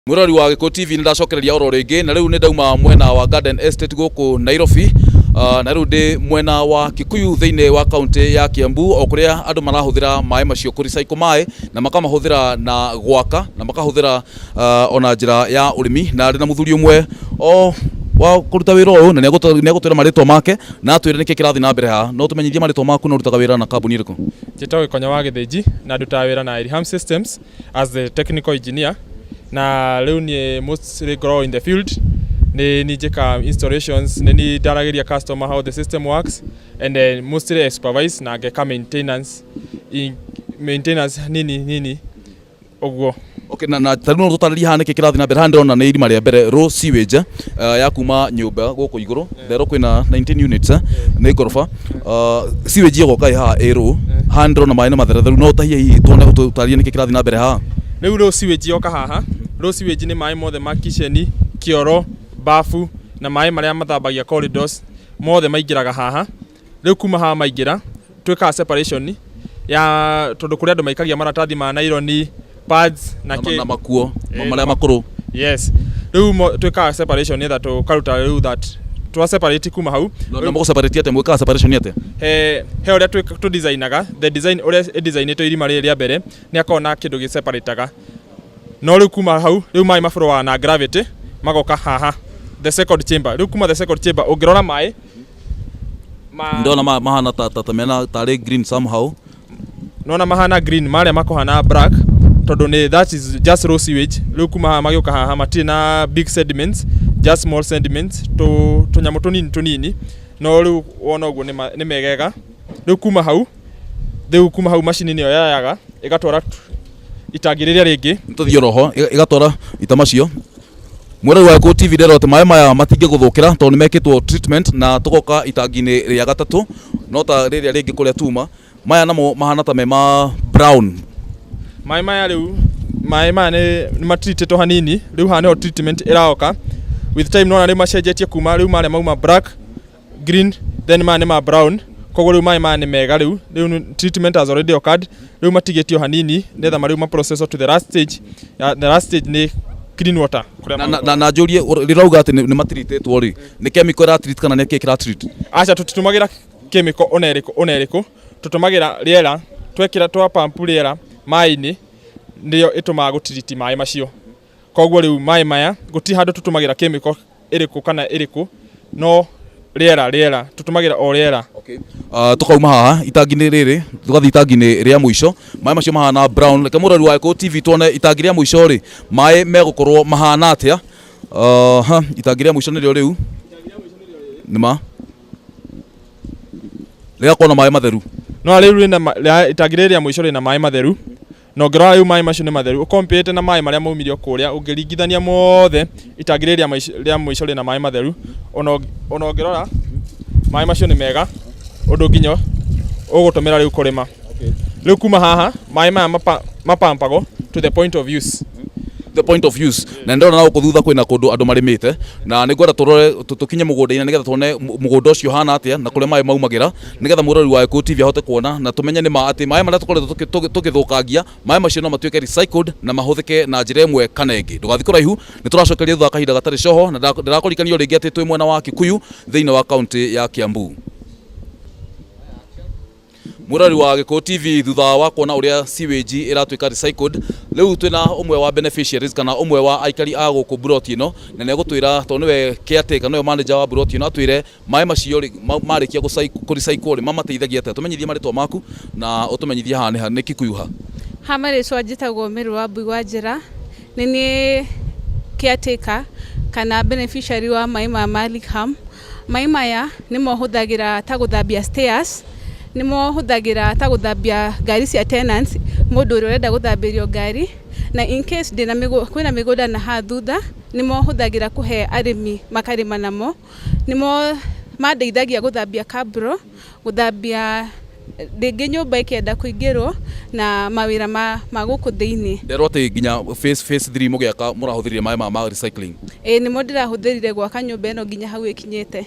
Mwirori wa Gĩkũyũ TV nĩ ndacokereria oro rĩngĩ na rĩu nĩ ndauma mwena wa Garden Estate gũkũ Nairobi na rĩu ndĩ mwena wa Kikuyu thĩinĩ wa kaunti ya Kiambu o kũrĩa andũ marahũthĩra maĩ macio kũ recycle maĩ na makamahũthĩra na gwaka na makahũthĩra ona njĩra ya ũrĩmi na ndĩ na mũthuri ũmwe wa kuruta wĩra ũyũ na nĩegũtwĩra marĩtwa make na atwĩre nĩkĩ kĩrathiĩ na mbere haha no tũmenyithie marĩtwa maku na ũrutaga wĩra na kambuni ĩrĩkũ? Njĩtagwo Gĩkonya wa Gĩthĩnji na ndutaga wĩra na Elham Systems as the technical engineer na rĩu niĩ mostly grow in the field ni njĩka installations ni ndaragĩria customer how the system works and then mostly supervise na ngeka maintenance nini ũguo. Okay, na tarĩu no tũtarĩrie haha nĩkĩ kĩrathiĩ na mbere. Haha ndĩrona nĩ irima rĩa mbere raw sewage ya kuma nyũmba gũkũ igũrũ therũ kwĩna 19 units nĩ ngoroba sewage ĩgoka haha ĩrũ haha ndĩrona maĩ nĩ matheretheru no tahia hihi tuone tũtarĩrie nĩkĩ kĩrathiĩ na mbere haha. Rĩu raw sewage yoka haha raw sewage nĩ maĩ mothe ma kitchen kĩoro bafu na maĩ marĩa mathambagia corridors mothe maingĩraga haha. Rĩu kuma haha maingĩra twĩkaga separation ya tondũ kũrĩ andũ maikagia maratathi ma nylon pads na makuo marĩa makũrũ. Yes, rĩu twĩkaga separation nĩ that tũkaruta rĩu that twa separate kuma hau na mũgũ separate atĩ mwĩkaga separation atĩ he ũrĩa tũ designaga the design ũrĩa designĩtwo irima rĩrĩ rĩa mbere nĩ akona kĩndũ gĩ separataga no rĩu kuma hau rĩu maĩ mabũrũa na gravity magoka haha the second chamber. Rĩu kuma the second chamber ũngĩrora maĩ ndona mahana ta mena tarĩ green somehow nona mahana green marĩa makohana black tondũ that is just raw sewage. Rĩu kuma haha magĩũka haha matirĩ na big sediments just small sediments tũnyamũ tũnini no rĩu wona ũguo nĩ megega. Rĩu kuma hau macini nĩyo yayaga ĩgatwara itangi rĩrĩa rĩngĩ tũthiĩ oroho ĩgatwara ita macio. Mwirori wa Gĩkũyũ TV ndĩrona atĩ maĩ maya matingĩgũthũkĩra tondũ nĩ mekĩtwo treatment na tũgoka itangi-inĩ rĩa gatatũ no ta rĩrĩa rĩngĩ kũrĩa tuma maya namo mahana ta me ma brown. Maĩ maya nĩ matreatĩtwo hanini rĩu haha nĩho treatment ĩraoka with time nona rĩu macenjetie kuma rĩu marĩa mauma black green then maya nĩ ma brown koguo rĩu maĩ maya nĩ mega. Rĩu treatment has already occurred rĩu matigĩtio hanini nĩgetha rĩu ma process to the last stage. The last stage nĩ clean water na njũrie rĩrauga atĩ nĩ matreatĩtwo rĩ nĩ chemical ĩra treat kana nĩ kĩĩ kĩra treat? Aca tũtitumagĩra chemical ona ĩrĩkũ tũtũmagĩra rĩera twekĩra twa pump rĩera maĩ-inĩ nĩyo ĩtũmaga gũtiriti maĩ macio. Koguo rĩu maĩ maya gũtirĩ handũ tũtũmagĩra chemical ĩrĩkũ kana ĩrĩkũ no rĩera tũtũmagĩra o rĩera. Tũkauma haha itangi-inĩ rĩrĩ tũgathiĩ itangi-inĩ rĩa mũico maĩ macio mahana brown. Reke Mwirori wa Gĩkũyũ TV tuone itangi rĩa mũico rĩ maĩ megũkorwo mahana atĩa. Itangi rĩa mũico nĩrĩo rĩu nĩma rĩgakorwo na maĩ matheru no rĩu itangi rĩrĩ rĩa mũico rĩna maĩ matheru na ũngĩrora rĩu maĩ macio nĩ matheru ũkompĩte na maĩ marĩa maumire kũrĩa ũngĩringithania mothe itangi rĩrĩ rĩa mũico rĩna maĩ matheru ona ũngĩrora maĩ macio nĩ mega ũndũ nginya ũgũtũmĩra rĩu kũrĩma. Rĩu kuma haha maĩ maya mapampagwo to the point of use. The point of use na ndĩrona na gũkũ thutha kwĩna kũndũ andũ marĩmĩte na nĩngwenda tũrore tũkinye mũgũnda-inĩ nĩgetha tuone mũgũnda ũcio hana atĩa na kũrĩa maĩ maumagĩra nĩgetha Mwirori wa Gĩkũyũ TV ahote kuona na tũmenye nĩ ma atĩ maĩ marĩa tũkoretwo tũgĩthũkangia maĩ macio no matuĩke recycled na mahũthĩke na njĩra ĩmwe kana ĩngĩ. Ndũgathiĩ kũraihu nĩ tũracokeria thutha kahinda gatarĩ coho na ndĩrakũrikania rĩngĩ atĩ twĩ mwena wa Kikuyu thĩinĩ wa kaunti ya Kiambu. Mwirori wa Gĩkũyũ TV thutha wa kuona ũrĩa sewage ĩratuĩka recycled rĩu twĩna ũmwe wa beneficiaries kana ũmwe wa aikari a gũkũ buroti ĩno na nĩegũtwĩra tondũ nĩwe caretaker nĩwe manager wa buroti ĩno atwĩre maĩ macio marĩkia kũ-recycle rĩ mamateithagia atĩa. Tũmenyithie marĩtwa maku na ũtũmenyithie haha nĩ Kikuyu ha. Ha marĩtwa njĩtagwo Mĩrũ wa Mbui wa Njĩra nĩ niĩ caretaker kana beneficiary wa maĩ ma Elham. Maĩ maya nĩmo hũthagĩra ta gũthambia stairs nĩmo hũthagĩra ta gũthambia ngari cia tenants mũndũ ũrĩa ũrenda gũthambĩrio ngari na in case kwĩna mĩgũnda na haha thutha nĩmo hũthagĩra kũhe arĩmi makarĩma namo. Nĩmo mandeithagia gũthambia kabro gũthambia rĩngĩ nyũmba ĩkĩenda kũingĩrwo na mawĩra ma gũkũ thĩinĩ. Nderwo atĩ nginya phase 3 mũgĩaka mũrahũthĩrire maĩ ma recycling. Nĩmo ndĩrahũthĩrire gwaka nyũmba ĩno nginya hau ĩkinyĩte.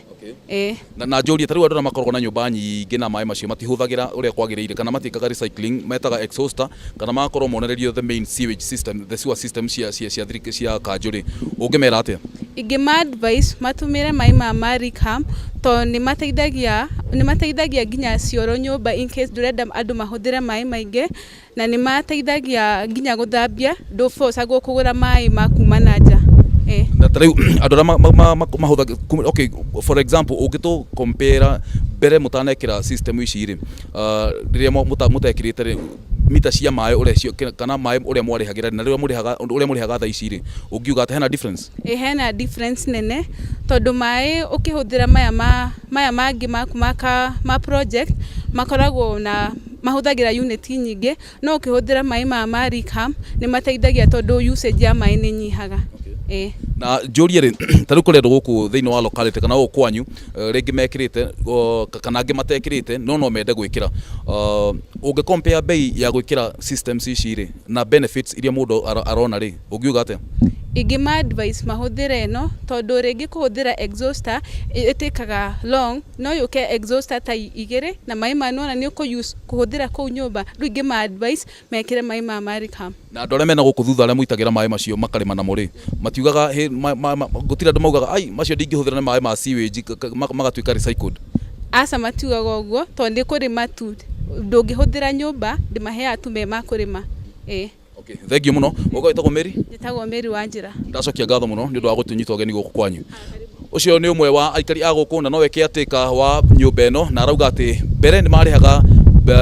Na njũrie ta rĩu andũ makoragwo na nyũmba nyingĩ na maĩ macio matihũthagĩra ũrĩa kwagĩrĩire kana matiĩkaga recycling, metaga exhauster kana magakorwo monererio the main sewage system, the sewer system cia kanjũ-rĩ, ũngĩmera atĩa? Ingĩma advice matũmĩre maĩ ma Rickham tondũ nĩ mateithagia nginya cioro nyũmba in case ndũrenda andũ mahũthĩre maĩ maingĩ, na nĩ mateithagia nginya gũthambia, ndũbocagwo kũgũra maĩ ma kuma na nja. Na ta rĩu andũ arĩa mahũthaga, okay, for example ũngĩtũ compare mbere mũtanekĩra system ici-rĩ, rĩrĩa mũtekĩrĩte mita cia maĩ ũrĩa kana maĩ ũrĩa mwarĩhagĩra na rĩrĩa mũrĩhaga thaa ici-rĩ, ũngiuga atĩ hena difference? Hena difference nene tondũ maĩ ũkĩhũthĩra maya mangĩ ma project makoragwo na mahũthagĩra unit nyingĩ, no ũkĩhũthĩra maĩ ma Rickham nĩ mateithagia tondũ usage ya maĩ nĩ nyihaga. Na njũrie-rĩ, ta rĩu kũrĩ andũ gũkũ thĩinĩ wa locality kana gũkũ kwanyu rĩngĩ mekĩrĩte kana angĩ matekĩrĩte no mende gwĩkĩra, ũngĩ compare bei ya gwĩkĩra systems ici-rĩ na benefits iria mũndũ arona-rĩ, ũngiuga atĩa? Ingĩma advice mahũthĩre ĩno tondũ rĩngĩ kũhũthĩra exhauster ĩtĩkaga long, no yũke exhauster ta igĩrĩ na maĩ manona nĩ kũhũthĩra kũu nyũmba, rĩu ingĩma advice mekĩre maĩ ma Rickham. Na andũ arĩa mena gũkũ thutha arĩa mũitagĩra maĩ macio makarĩma namo-rĩ, matiugaga gũtirĩ andũ maugaga ai macio ndingĩhũthĩra nĩ maĩ ma sewage magatuĩka recycled? Aca matiugaga ũguo tondũ nĩ kũrĩma tu, ndũngĩhũthĩra nyũmba, ndĩmaheaga tu me ma kũrĩma. Okay, thank you muno. Ũgo wĩtagwo Mary? Njĩtagwo Mary Wanjĩra. Ndacokia ngatho mũno nĩ ũndũ wa gũtũnyita ũgeni gũkũ kwanyu. Ũcio nĩ ũmwe wa aikari a gũkũ na nowe caretaker wa nyũmba ĩno, na arauga atĩ mbere nĩ marĩhaga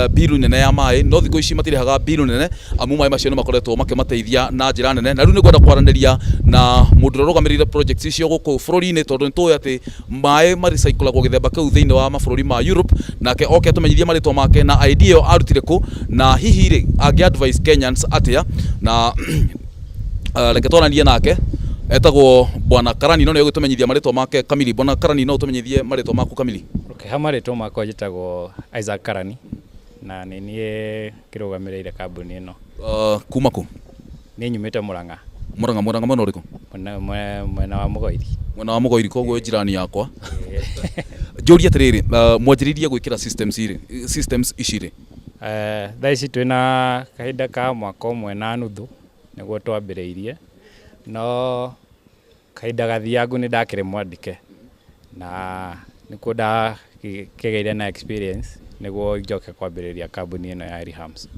bill nene ya maĩ, no thikũ ici matirĩhaga bill nene amu maĩ macio nĩ makoretwo makĩmateithia na njĩra nene, na rĩu nĩ ngwenda kwaranĩria na mũndũ ũrĩa ũrũgamĩrĩire projects icio gũkũ bũrũri-inĩ tondũ nĩ tũĩ atĩ maĩ marecyclagwo gĩthemba kĩu thĩinĩ wa mabũrũri ma Europe, nake oke atũmenyithie marĩtwa make na idea ĩyo arutire kũ, na hihi-rĩ angĩ advice Kenyans atĩa, na reke twaranie nake. Etagwo Bwana Karani, no nĩ ũgũtũmenyithia marĩtwa make kamili. Bwana Karani, no ũtũmenyithie marĩtwa maku kamili? Okay, marĩtwa makwa njĩtagwo Isaac Karani na nĩ niĩ kĩrũgamĩrĩire kambuni ĩno. Kuma kũ? Nĩ nyumĩte Mũrang'a. Mũrang'a mwena ũrĩkũ? Mwena wa Mũgoiri. Mwena wa Mũgoiri, koguo njirani yakwa. Njũrie atĩrĩrĩ, mwanjĩrĩirie gwĩkĩra systems ici-rĩ? Thaa ici twĩna kahinda ka mwaka ũmwe na nuthu nĩguo twambĩrĩirie, no kahinda gathiangu nĩ ndakĩrĩ mwandĩke na nĩkuo ndakĩgĩire na experience nĩguo njoke kwambĩrĩria kambuni ĩno ya Rihams.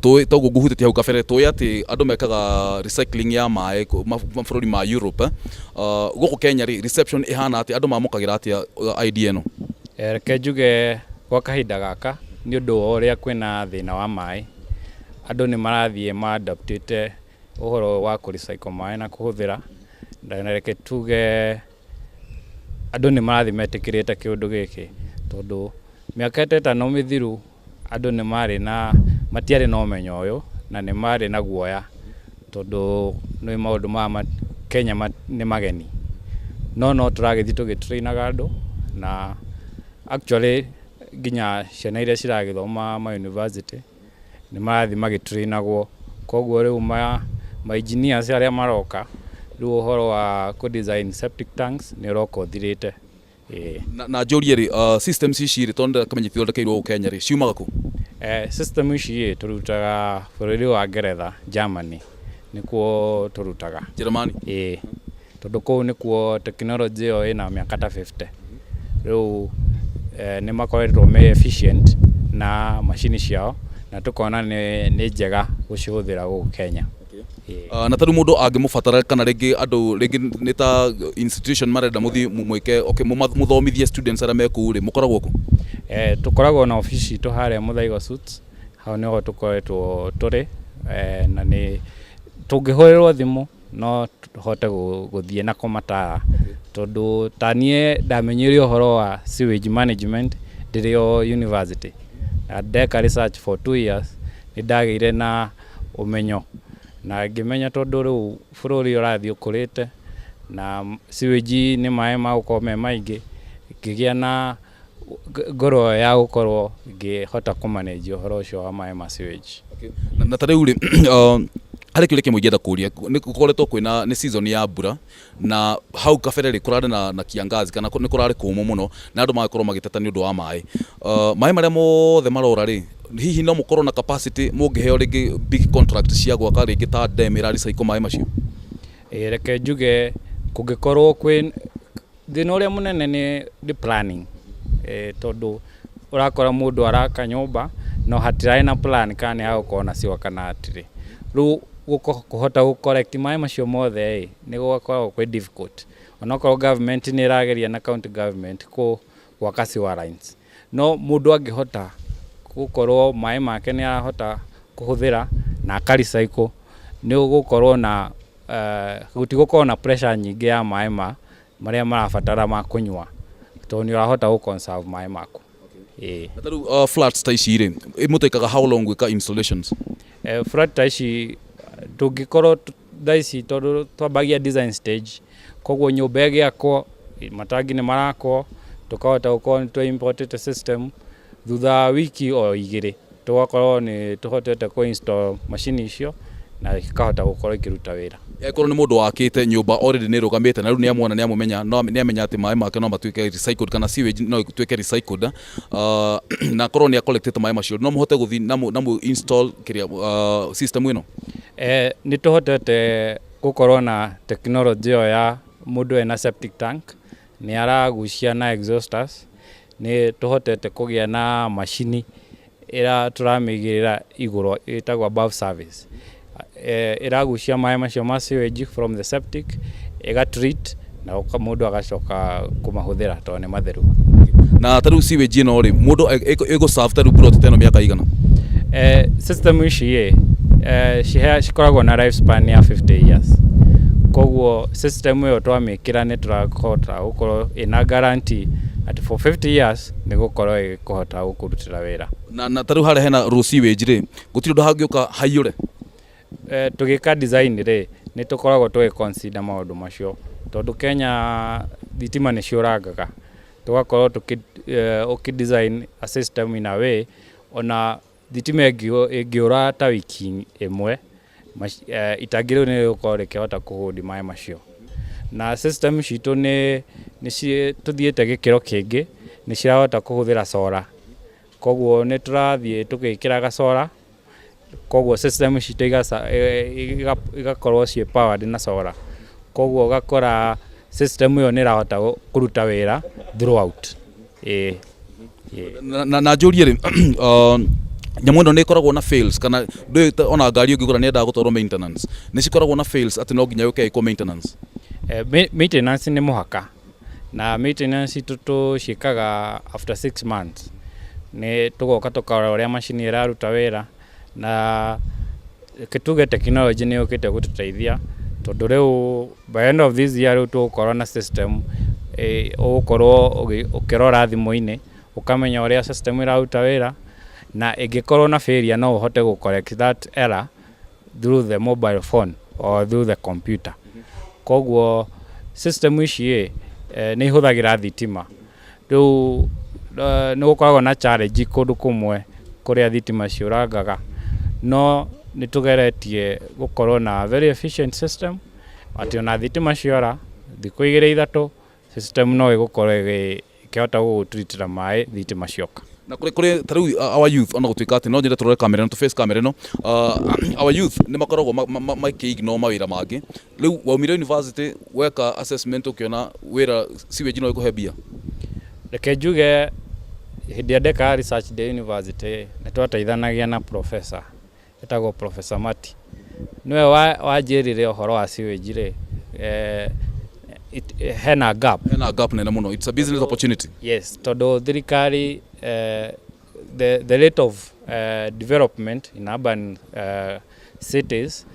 Toguo ngũhutĩtie hau kabere, tũĩ atĩ andũ mekaga recycling ya maĩ mabũrũri ma Europe. Gũkũ Kenya-rĩ, reception ĩhana atĩ, andũ mamũkagĩra atĩa idea ĩno? Reke njuge gwa kahinda gaka nĩ ũndũ wa ũrĩa kwĩna thĩna wa maĩ, andũ nĩ marathiĩ ma-adaptĩte ũhoro wa kũrecycle maĩ na kũhũthĩra, na reke tuge andũ nĩ marathiĩ metĩkĩrĩte kĩũndũ gĩkĩ tondũ mĩaka ĩtano mĩthiru andũ nĩ matiarĩ na ũmenyo ũyũ na nĩ marĩ na guoya tondũ nĩ maũndũ ma Kenya nĩ mageni, no tũragĩthiĩ tũgĩtrainaga andũ, na actually nginya ciana iria ciragĩthoma ma university nĩ marathiĩ magĩtrainagwo, koguo rĩu ma engineers arĩa maroka rĩu ũhoro wa design septic tanks nĩ ũroka ũthirĩte. Na njũrie-rĩ, systems ici-rĩ tondũ ndakamenyithio thondekeirwo gũkũ Kenya-rĩ, ciumaga kũ? System ici tũrutaga bũrũri wa Ngeretha, Germany nĩkuo tũrutaga. Jerumani? Tondũ kũu nĩkuo tekinoronjĩ ĩyo ĩna mĩaka ta 50. Rĩu nĩ makoretwo me efficient na macini ciao na tũkona nĩ njega gũcihũthĩra gũkũ Kenya. Na ta rĩu mũndũ angĩmũbatara kana rĩngĩ andũ rĩngĩ nĩ ta institution marenda mũthiĩ mwĩke mũthomithie students arĩa me kũu-rĩ, mũkoragwo kũ? Tũkoragwo na ofici itũ harĩa Muthaiga Suits, hau nĩho tũkoretwo tũrĩ, na nĩ tũngĩhũrĩrwo thimũ no tũhote gũthiĩ na kũmatara tondũ ta niĩ ndamenyire ũhoro wa sewage management ndĩrĩ o university, na ndeka research for 2 years nĩ ndagĩire na ũmenyo na ngĩmenya tondũ rĩu bũrũri ũrathiĩ ũkũrĩte na sewage nĩ maĩ magũkorwo me maingĩ, ngĩgĩa na ngoro ya gukorwo ngihota kumanage uhoro ucio wa mai ma sewage. Na tariu ri harä kä å rä kä må ingä kå ria nä gå koretwo kwä nä season ya mbura na hau kabere rä kå rarä na kiangazi kana nä kå rarä kå må må no na andå magakorwo magä teta nä å ndå wa maä maä marä a mothe marora rä hihi no må korwo na capacity må ngä heo rä ngä big contract cia gwaka rä ngä ta dam ä rarä caiko maä macio. Reke njuge kå ngä korwo kwä thä na å rä a må nene nä planning tondå å rakora må ndå araka nyåmba no hatirarä na plan kana nä agåkorwo nacio kana atirä rä kuhota gu collect mai macio mothe ni gwakorwo kwe difficult onokorwo government ni irageria na county government ku gwaka sewer lines no mundu angihota gukorwo mai make ni arahota kuhuthira na akaricycle ni gukorwo na gutigukorwo na pressure nyingi ya mai maria marabatara ma kunywa to ni urahota gu conserve mai maku. Flats ta ici rĩ imutekaga how long gwika installations? Flat ta ici tungikorwo thaici tondu twambagia design stage koguo nyumba giakwo matangi ni marakwo tukahota gukorwo twa imported system thutha wiki o igiri tugakorwo ni tuhotete ku install machine icio na ikahota gukorwo ikiruta wira. Ekorwo ni mundu wakite nyumba already ni rugamite na riu ni amwona ni amumenya no ni amenya ati mai make no matuike recycled kana sewage no ituike recycled na korwo ni collected mai macio no muhote guthi na mu install kiria system ino. Ni tuhotete gukorwo na technology ya mundu ena septic tank ni aragucia na exhausters ni tuhotete kugia na machine ira turamigirira iguru itagwa above service iragucia mai macio ma sewage from the septic ega treat na mundu agacoka kumahuthira to ni matheru. Na taru sewage ino ri mundu ego serve taru plot teno miaka igana? System ici cikoragwo na lifespan ya 50 years koguo system iyo twamikira ni turakota gukorwo ina guarantee at for 50 years ni gukorwo ikuhota gukurutira wira. Na taru hare hena raw sewage ri gutiri ndo hangioka haiyure tugika design ri ni tukoragwo twi consider maundu macio tondu Kenya thitima ni ciurangaga tugakorwo tuki design a system in a way ona thitima ingiura ta wiki imwe itangiro ni gukorwo rikihota kuhudi mai macio na system citu ni tuthiete gikiro kingi ni cirahota kuhuthira solar koguo ni turathie tukikiraga solar koguo system citu igakorwo cie powered na solar koguo gakora system iyo ni rahota kuruta wira throughout. Na njurie ri nyamu ino ni ikoragwo na fails kana ona ngari ungigura ni endaga gutwarwo maintenance ni cikoragwo na fails ati no nginya yuke iko maintenance? Maintenance ni muhaka na maintenance tuciikaga after 6 months ni tugoka tukarora uria machine iraruta wira na kituge technology ni yukite gututeithia tondu riu by end of this year tugukorwo na system ugukorwo ukirora thimu-ini ukamenya uria system iraruta wira na ingikorwo na failure no uhote gu correct that error through the mobile phone or through the computer. Koguo system ici ni ihuthagira thitima riu ni gukoragwo na challenge kundu kumwe kuria thitima ciurangaga no ni tugeretie gukorwo na very efficient system ati ona thitima ciora thiku 2-3 system no igukorwo ikihota gugutritira mai thitima cioka. Na kuri taru our youth ona gutuika ati no nyende turore kamera no to face kamera no our youth ni makoragwo makiignore mawira mangi riu waumire university weka assessment ukiona wira sewage no ikuhe bia? Reke njuge hindi ndeka research the university ni twateithanagia na professor etagwo Professor Mati niwe wanjirire uhoro wa sewage ri hena gap nene muno. It's a business opportunity. Yes, tondu thirikari the rate of development in urban cities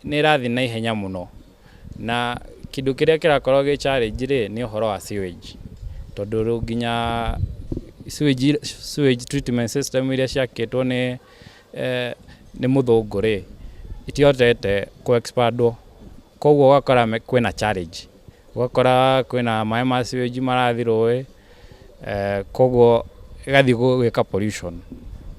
ni rathi na ihenya muno na kindu kiria kirakorwo gi challenge ri ni uhoro wa sewage tondu ru nginya sewage treatment system iria ciakitwo ni muthungu ri itihotete ku expandwo koguo gakora kwina challenge gakora kwina mai ma sewage marathi rũĩ koguo gathi gwika pollution.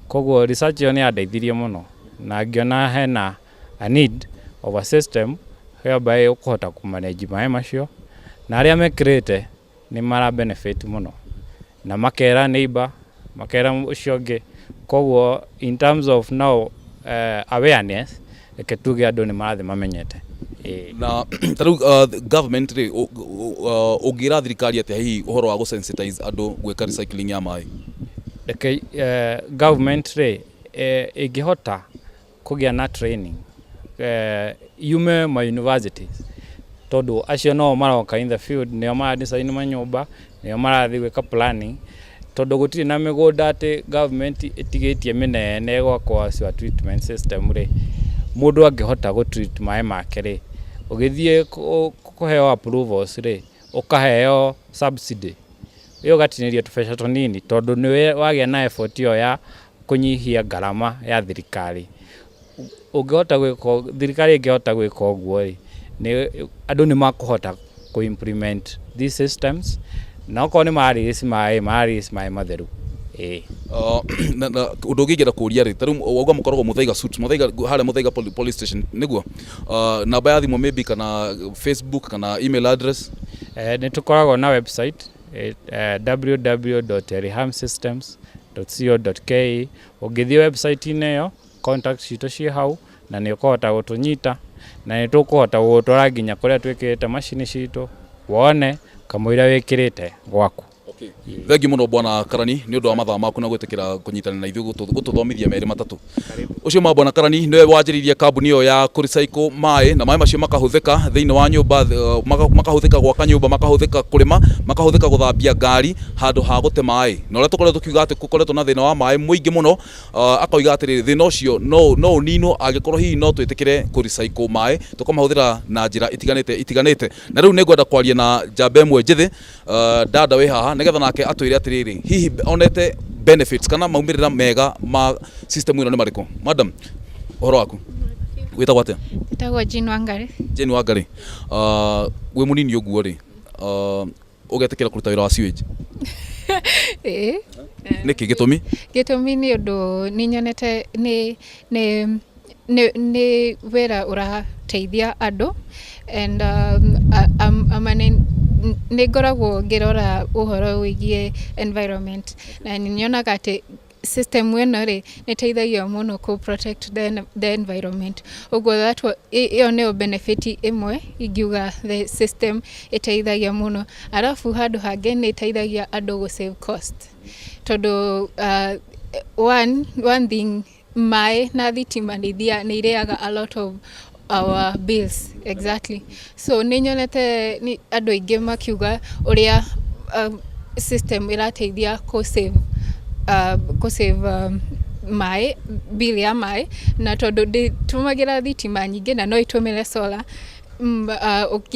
Koguo research yo ni andeithirie muno na ngiona hena a need of a system whereby ukuhota kumanage mai macio na aria mekirite ni mara benefit muno na makera neighbor makera ucio ungi. Koguo in terms of now awareness eketuge andu ni marathi mamenyete na taru government ri ungira thirikari ati hihi uhoro wa gusensitize andu gwika recycling ya mai. Government ri ingihota kugia na training yume ma universities tondu acio no maroka in the field nio mara design manyumba nio marathi gwika planning tondu gutiri na migunda ati government itigitie minene gwakwa sewer treatment system ri mundu angihota go treat mai make ri ugithie kuheo approvals ri ukaheo subsidy iyo gatiniria tubesha tonini tondu niwe wagia na effort yo ya kunyihia garama ya thirikari. Ungihota gwika thirikari ingihota gwika uguo ri ni andu ni makuhota ku implement these systems na ko ni mari mai matheru undu ngigira kuria ri taru wauga mukoragwo Muthaiga suits hale Muthaiga police station niguo namba ya thimu maybe kana Facebook kana email address. Ni tukoragwo na website www.rihamsystems.co.ke. ungithie website ineyo contact cito cie hau na ni ukuhota gutunyita na ni tukuhota gutwara nginya kuria twikirite machine cito wone kamwira wikirite gwaku. Thengi muno bwana Karani ni undu wa mathaa maku na gwitikira kunyitanira na ithu gututhomithia meri matatu. Ucio ma bwana Karani niwe wanjiririe kambuni yo ya kurecycle mai na mai macio makahuthika thiini wa nyumba makahuthika gwaka nyumba makahuthika kurima makahuthika guthambia ngari handu ha gute mai na uria tukoretwo tukiuga ati kukoretwo na thina wa mai muingi muno akoiga ati thina ucio no nino agikorwo hihi no twitikire kurecycle mai tukamahuthira na njira itiganite na riu ningwenda kwaria na njamba imwe njithi dada we haha nigetha nake atwire atiriri hihi onete benefits kana maumirira mega ma system ino ni mariko. Madam, uhoro waku witagwo atia? Witagwo Jane Wangari. Jane Wangari, we munini uguo ri ugetekera kuruta wira wa sewage niki gitumi ni undu ni nyonete ni wira urateithia andu and amane ni ngoragwo ngirora uhoro wigie environment na ni nyonaga ati system ino ri ni teithagia muno ku protect the environment. Uguo that iyo ni benefit imwe ingiuga the system iteithagia muno. Arafu handu hangi ni iteithagia andu go save cost tondu one thing mai na thitima ni ireaga a lot of our bills. Exactly. So ni nyonete ni andu aingi makiuga uria system irateithia ku save mai bill ya mai na tondu tumagira thitima nyingi na no itumire solar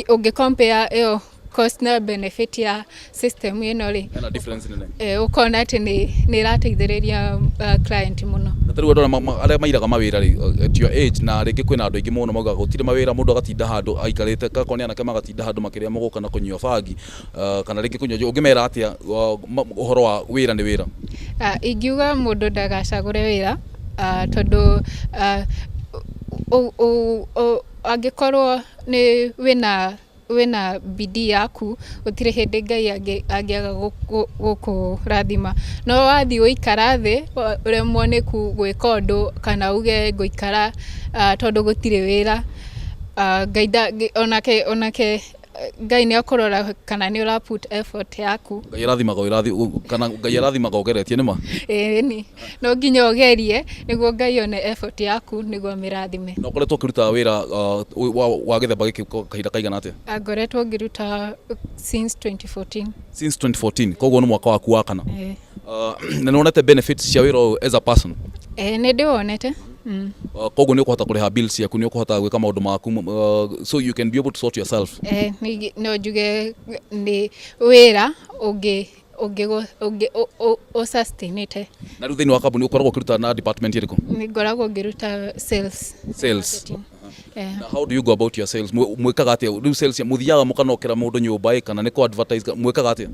ungi compare yo cost na benefit ya system ino ri na difference nene ukona ati ni irateithiriria client muno. Na taru andå arä mairaga mawä ri at your age na rä ngä kwä na andå aingä må no maugaga gå tirä mawä ra må ndå agatinda handå aikarä te gakorwo anake magatinda handå makä rä a må gå kana kå nyua bangi kana rä ngä kå nyua å ngä mera atä a å horo wa wä ra nä wä ra? Ingiuga må ndå ndagacagå re wä ra tondå angä korwo wina bidii yaku utire hindi Ngai angiaga gukurathima no wathi uikara thi uremwo ni gwika undu kana uge nguikara tondu gutire wira Ngai onake Ngai ni akorora kana ni ura put effort yaku. Ngai arathimaga kana Ngai arathimaga ugeretie nima ni no nginya ugerie niguo Ngai one effort yaku niguo mirathime. No koretwo kiruta wira wa githemba giki kahinda kaigana atia? Ngoretwo ngiruta since 2014. Since 2014 koguo ni mwaka waku wa kana? Na nonete benefits cia wira as a person? Ni ndionete. Koguo ni ukuhota kuriha bills yaku ni ukuhota gwika maundu maku so you can be able to sort yourself. No njuge ni wira ungi sustainate. Na riu thiini wa kambuni ukoragwo ukiruta na department iriku? Ni ngoragwo ngiruta sales. Na how do you go about your sales? Mwekaga atia? Riu sales muthiaga mukanokera mundu nyumba kana ni ko advertise mwekaga atia?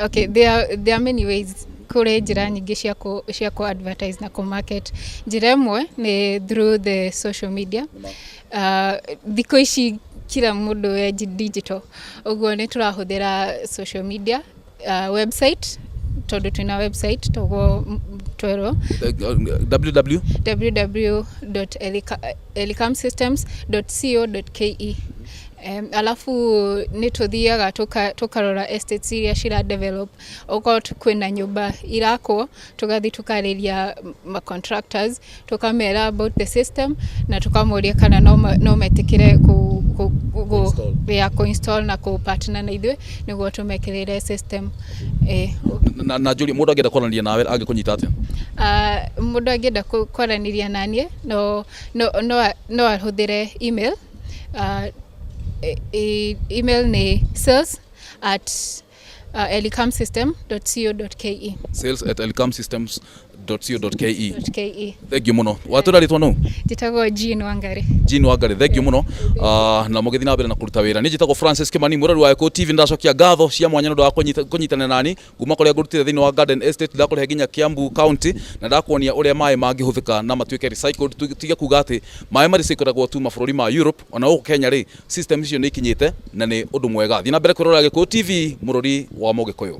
Okay, there are many ways. Kure njira nyingi cia ku advertise na ku market. Njira imwe ni through the social media. Thikũ ici kila mundu e digital. Uguo ni turahuthira social media, website, tondu twina website togo twero www.elicamsystems.co.ke. Alafu ni tuthiaga tukarora estates iria cira develop oko kwina nyumba irako tugathi tukariria ma contractors tukamera about the system na tukamoria kana no metikire ku install na ku partner na ithui niguo tumekirire system. Na Julie, mundu angenda kwaranĩria nawe angĩkũnyita atia? Mundu angenda kwaranĩria nanie no ahuthire email. Email ni sales@elicamsystem.co.ke. sales@elicamsystems.co.ke. Thank you muno. Watura ritwa no? Jitagwo Jean Wangari. Jean Wangari, thank you muno. Na mugithi na mbere na kuruta wira. Ni jitagwo Francis Kimani, murori wa Eko TV, ndacokia ngatho cia mwanya ndu wa kunyitana nani kuma kuria ngurutire thiini wa Garden Estate ndakore ginya Kiambu County na ndakuonia uria mai mangihuthika na matuike recycled. Tiga kuga ati mai mari cikoragwo tu mabũrũri ma Europe ona huko Kenya ri system icio ni ikinyite na ni undu mwega. Thina mbere kurora Eko TV, murori wa Mũgĩkũyũ.